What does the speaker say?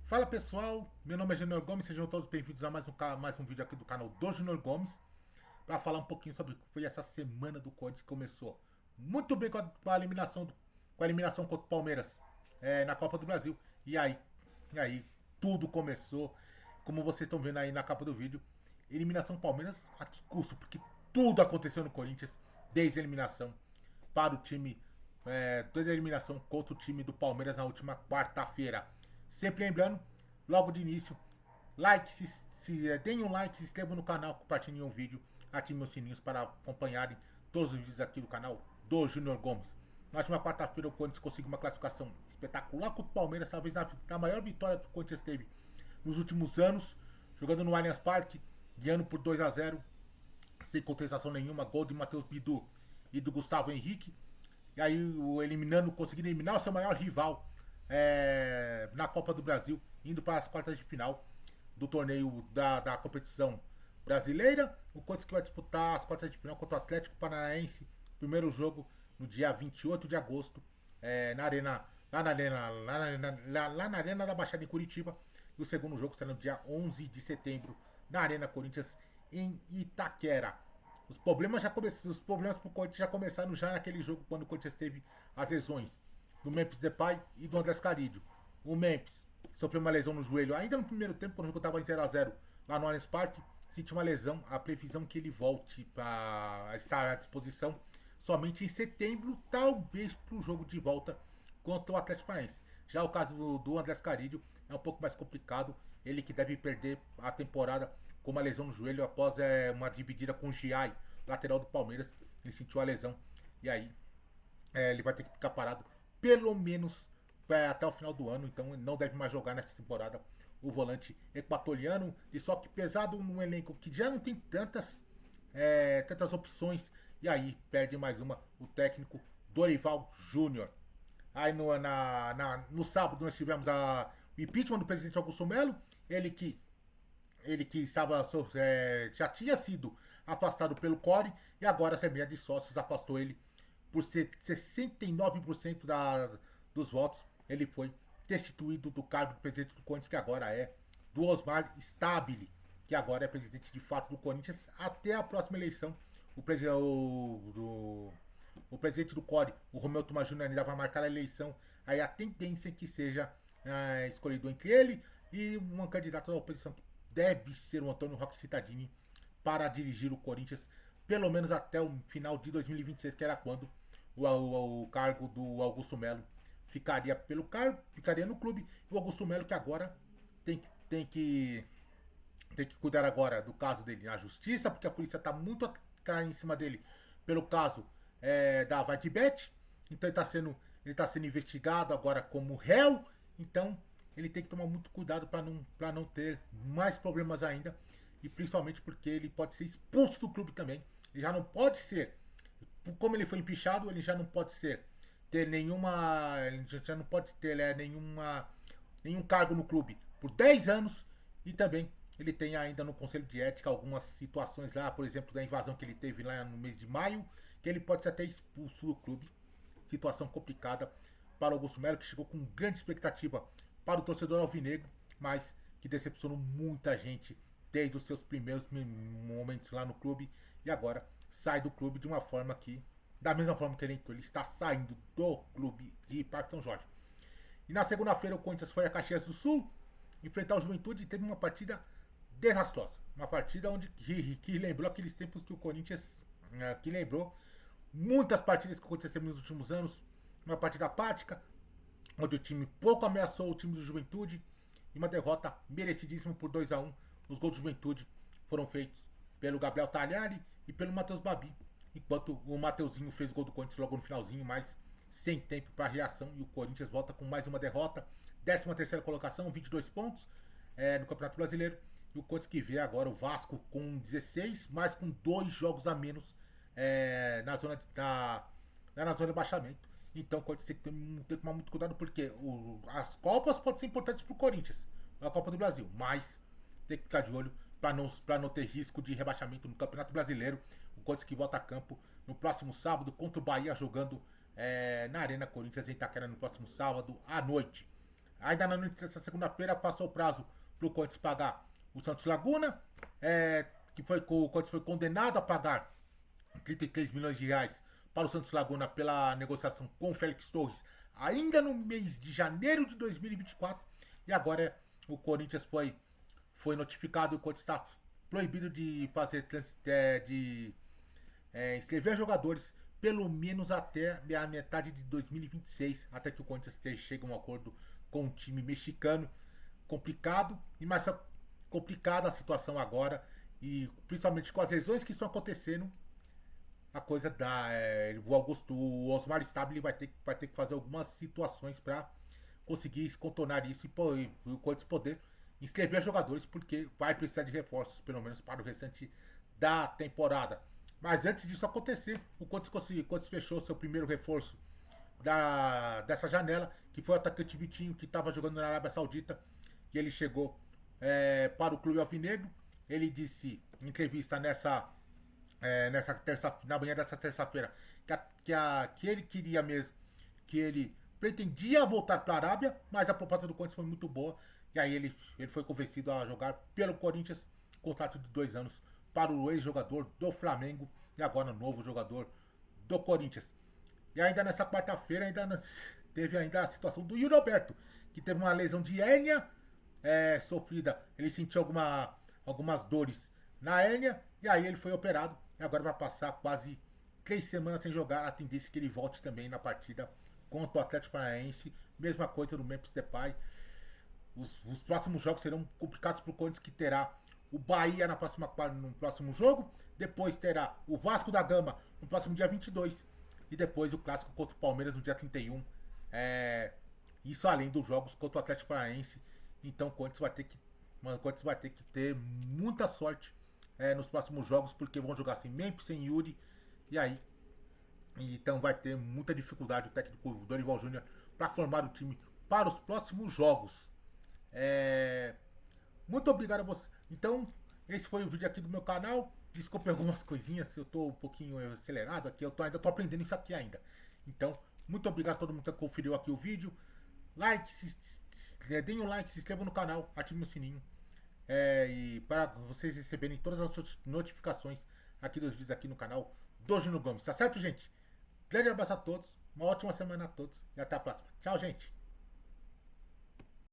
Fala pessoal, meu nome é Júnior Gomes, sejam todos bem-vindos a mais um vídeo aqui do canal do Júnior Gomes para falar um pouquinho sobre o que foi essa semana do Corinthians que começou muito bem com a eliminação contra o Palmeiras na Copa do Brasil. E aí, tudo começou, como vocês estão vendo aí na capa do vídeo, eliminação Palmeiras a que custo? Porque tudo aconteceu no Corinthians desde a eliminação para o time, desde a eliminação contra o time do Palmeiras na última quarta-feira. Sempre lembrando, logo de início, like, deem um like, se inscrevam no canal, compartilhem o vídeo, ativem os sininhos para acompanharem todos os vídeos aqui do canal do Júnior Gomes. Na última quarta-feira o Corinthians conseguiu uma classificação espetacular contra o Palmeiras, talvez na maior vitória que o Corinthians teve nos últimos anos, jogando no Allianz Parque, ganhando por 2-0, sem contestação nenhuma, gol de Matheus Bidu e do Gustavo Henrique. E aí conseguindo eliminar o seu maior rival na Copa do Brasil, indo para as quartas de final do torneio da competição brasileira. O Corinthians que vai disputar as quartas de final contra o Atlético Paranaense. Primeiro jogo no dia 28 de agosto, lá na Arena da Baixada em Curitiba. E o segundo jogo será no dia 11 de setembro, na Arena Corinthians em Itaquera. Os problemas pro Corinthians já começaram já naquele jogo quando o Corinthians teve as lesões do Memphis Depay e do Andrés Carilho. O Memphis sofreu uma lesão no joelho ainda no primeiro tempo, quando o jogo estava em 0-0 lá no Allianz Parque. Sentiu uma lesão, a previsão que ele volte para estar à disposição somente em setembro, talvez para o jogo de volta contra o Atlético Paranaense. Já o caso do Andrés Carilho é um pouco mais complicado, ele que deve perder a temporada com uma lesão no joelho após uma dividida com o Giai, lateral do Palmeiras. Ele sentiu a lesão e aí ele vai ter que ficar parado pelo menos até o final do ano, então ele não deve mais jogar nessa temporada. O volante equatoriano, e só que pesado num elenco que já não tem tantas opções, e aí perde mais uma o técnico Dorival Júnior. Aí no sábado nós tivemos o impeachment do presidente Augusto Melo, ele que já tinha sido afastado pelo CORE, e agora a Assembleia de Sócios afastou ele por 69% dos votos. Ele foi destituído do cargo de presidente do Corinthians, que agora é do Osmar Stabile, que agora é presidente de fato do Corinthians até a próxima eleição. O presidente do CORE, o Romeu Tomás Júnior, ainda vai marcar a eleição. Aí a tendência é que seja escolhido entre ele e um candidato da oposição, que deve ser o Antônio Roque Cittadini, para dirigir o Corinthians pelo menos até o final de 2026, que era quando o cargo do Augusto Melo ficaria no clube. E o Augusto Melo, que agora tem que cuidar agora do caso dele na justiça, porque a polícia tá em cima dele pelo caso da Vadibet. Então ele tá sendo investigado agora como réu. Então ele tem que tomar muito cuidado para não ter mais problemas ainda, e principalmente porque ele pode ser expulso do clube também. Ele já não pode ser, como ele foi empichado, ele já não pode ter nenhuma, ele já não pode ter nenhum cargo no clube por 10 anos. E também ele tem ainda no Conselho de Ética algumas situações lá, por exemplo, da invasão que ele teve lá no mês de maio, que ele pode ser até expulso do clube. Situação complicada para o Augusto Melo, que chegou com grande expectativa para o torcedor alvinegro, mas que decepcionou muita gente desde os seus primeiros momentos lá no clube, e agora sai do clube de uma forma que, da mesma forma que ele entrou, ele está saindo do clube de Parque São Jorge. E na segunda-feira o Corinthians foi a Caxias do Sul enfrentar o Juventude e teve uma partida desastrosa. Uma partida que lembrou aqueles tempos que o Corinthians, que lembrou muitas partidas que aconteceram nos últimos anos. Uma partida apática, onde o time pouco ameaçou o time do Juventude, e uma derrota merecidíssima por 2-1. Os gols do Juventude foram feitos pelo Gabriel Tagliari e pelo Matheus Babi, enquanto o Mateuzinho fez o gol do Corinthians logo no finalzinho, mas sem tempo para reação, e o Corinthians volta com mais uma derrota. 13ª colocação, 22 pontos no Campeonato Brasileiro. E o Corinthians que vê agora o Vasco com 16, mas com 2 jogos a menos na zona de baixamento. Então o Corinthians tem que tomar muito cuidado, porque as Copas podem ser importantes para o Corinthians, a Copa do Brasil, mas tem que ficar de olho para não ter risco de rebaixamento no Campeonato Brasileiro. O Corinthians que volta a campo no próximo sábado contra o Bahia, jogando na Arena Corinthians em Itaquera no próximo sábado à noite. Ainda na noite dessa segunda-feira passou o prazo para o Corinthians pagar o Santos Laguna, que foi, o Corinthians foi condenado a pagar 33 milhões de reais para o Santos Laguna pela negociação com o Félix Torres, ainda no mês de janeiro de 2024. E agora o Corinthians foi notificado, o Corinthians está proibido de fazer inscrever jogadores pelo menos até a metade de 2026, até que o Corinthians chegue a um acordo com um time mexicano. Complicado, e mais complicada a situação agora, e principalmente com as lesões que estão acontecendo, a coisa da. O Osmar Stabile vai ter que fazer algumas situações para conseguir contornar isso e o Corinthians poder inscrever jogadores, porque vai precisar de reforços, pelo menos para o restante da temporada. Mas antes disso acontecer, o Corinthians fechou seu primeiro reforço dessa janela, que foi o atacante Vitinho, que estava jogando na Arábia Saudita, e ele chegou para o clube alvinegro. Ele disse em entrevista na manhã dessa terça-feira que ele queria mesmo, que ele pretendia voltar para a Arábia, mas a proposta do Corinthians foi muito boa, e aí ele foi convencido a jogar pelo Corinthians, contrato de 2 anos para o ex-jogador do Flamengo e agora novo jogador do Corinthians. E ainda nessa quarta-feira teve ainda a situação do Yuri Alberto, que teve uma lesão de hérnia sofrida. Ele sentiu algumas dores na hérnia e aí ele foi operado. E agora vai passar quase 3 semanas sem jogar. A tendência é que ele volte também na partida contra o Atlético Paranaense. Mesma coisa no Memphis Depay. Os próximos jogos serão complicados para o Corinthians, que terá o Bahia no próximo jogo. Depois terá o Vasco da Gama no próximo dia 22. E depois o clássico contra o Palmeiras no dia 31. Isso além dos jogos contra o Atlético Paranaense. Então o Corinthians vai ter que ter muita sorte nos próximos jogos, porque vão jogar sem Memphis, sem Yuri. E aí, então vai ter muita dificuldade o técnico Dorival Júnior para formar o time para os próximos jogos. Muito obrigado a você. Então, esse foi o vídeo aqui do meu canal. Desculpe algumas coisinhas, eu tô um pouquinho acelerado aqui, ainda tô aprendendo isso aqui ainda. Então, muito obrigado a todo mundo que conferiu aqui o vídeo. Deem um like, se inscrevam no canal, ativem o sininho. E para vocês receberem todas as notificações aqui dos vídeos aqui no canal do Júnior Gomes. Tá certo, gente? Grande abraço a todos, uma ótima semana a todos e até a próxima. Tchau, gente!